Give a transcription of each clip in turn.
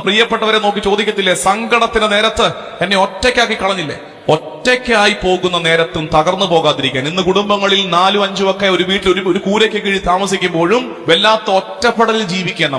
പ്രിയപ്പെട്ടവരെ നോക്കി ചോദിക്കത്തില്ലേ, സങ്കടത്തിന്റെ നേരത്ത് എന്നെ ഒറ്റയ്ക്കാക്കി കളഞ്ഞില്ലേ? ഒറ്റയ്ക്കായി പോകുന്ന നേരത്തും തകർന്നു പോകാതിരിക്കാൻ. ഇന്ന് കുടുംബങ്ങളിൽ 4ഉം 5ഉം ഒക്കെ ഒരു വീട്ടിൽ ഒരു കൂരയ്ക്ക് കീഴിൽ താമസിക്കുമ്പോഴും വല്ലാത്ത ഒറ്റപ്പെടലിൽ ജീവിക്കാൻ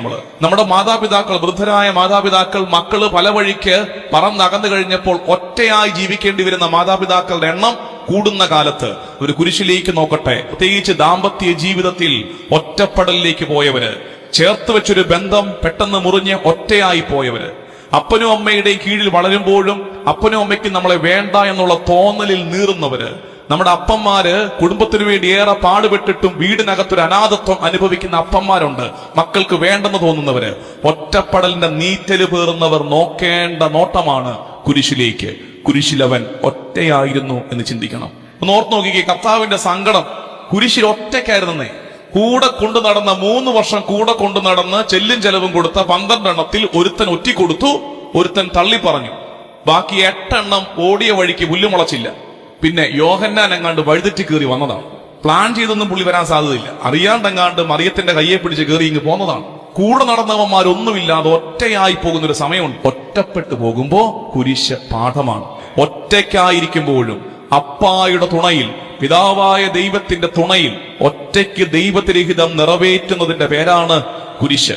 നമ്മുടെ മാതാപിതാക്കൾ, വൃദ്ധരായ മാതാപിതാക്കൾ, മക്കള് പല വഴിക്ക് പറന്നകന്നു കഴിഞ്ഞപ്പോൾ ഒറ്റയായി ജീവിക്കേണ്ടി വരുന്ന മാതാപിതാക്കളുടെ എണ്ണം കൂടുന്ന കാലത്ത് ഒരു കുരിശിലേക്ക് നോക്കട്ടെ. പ്രത്യേകിച്ച് ദാമ്പത്യ ജീവിതത്തിൽ ഒറ്റപ്പെടലിലേക്ക് പോയവര്, ചേർത്ത് വെച്ചൊരു ബന്ധം പെട്ടെന്ന് മുറിഞ്ഞ് ഒറ്റയായി പോയവര്, അപ്പനും അമ്മയുടെയും കീഴിൽ വളരുമ്പോഴും അപ്പനും അമ്മയ്ക്കും നമ്മളെ വേണ്ട എന്നുള്ള തോന്നലിൽ നീറുന്നവര്, നമ്മുടെ അപ്പന്മാര് കുടുംബത്തിനു വേണ്ടി ഏറെ പാടുപെട്ടിട്ടും വീടിനകത്തൊരു അനാഥത്വം അനുഭവിക്കുന്ന അപ്പന്മാരുണ്ട്. മക്കൾക്ക് വേണ്ടെന്ന് തോന്നുന്നവര്, ഒറ്റപ്പെടലിന്റെ നീറ്റല് പേറുന്നവർ നോക്കേണ്ട നോട്ടമാണ് കുരിശിലേക്ക്. കുരിശിലവൻ ഒറ്റയായിരുന്നു എന്ന് ചിന്തിക്കണം. ഒന്ന് ഓർത്ത് നോക്കിക്കേ, കർത്താവിന്റെ സങ്കടം കുരിശിൽ ഒറ്റയ്ക്കായിരുന്നേ. കൂടെ കൊണ്ടു നടന്ന 3 വർഷം കൂടെ കൊണ്ടു നടന്ന് ചെല്ലും ചെലവും കൊടുത്ത 12 എണ്ണത്തിൽ ഒരുത്തൻ ഒറ്റിക്കൊടുത്തു, ഒരുത്തൻ തള്ളി പറഞ്ഞു. ബാക്കി 8 എണ്ണം ഓടിയ വഴിക്ക് പുല്ലുമുളച്ചില്ല. പിന്നെ യോഹന്നാൻ എങ്ങാണ്ട് വഴുതെറ്റി കയറി വന്നതാണ്. പ്ലാൻ ചെയ്തൊന്നും പുള്ളി വരാൻ സാധ്യതയില്ല. അറിയാണ്ടെങ്ങാണ്ട് മറിയത്തിന്റെ കയ്യെ പിടിച്ച് കയറി ഇങ്ങ് പോന്നതാണ്. കൂടെ നടന്നവന്മാരൊന്നുമില്ലാതെ ഒറ്റയായി പോകുന്നൊരു സമയമുണ്ട്. ഒറ്റപ്പെട്ടു പോകുമ്പോ കുരിശ് പാഠമാണ്. ഒറ്റയ്ക്കായിരിക്കുമ്പോഴും അപ്പായുടെ തുണയിൽ, പിതാവായ ദൈവത്തിന്റെ തുണയിൽ ഒറ്റയ്ക്ക് ദൈവത്തിരഹിതം നിറവേറ്റുന്നതിന്റെ പേരാണ് കുരിശ്.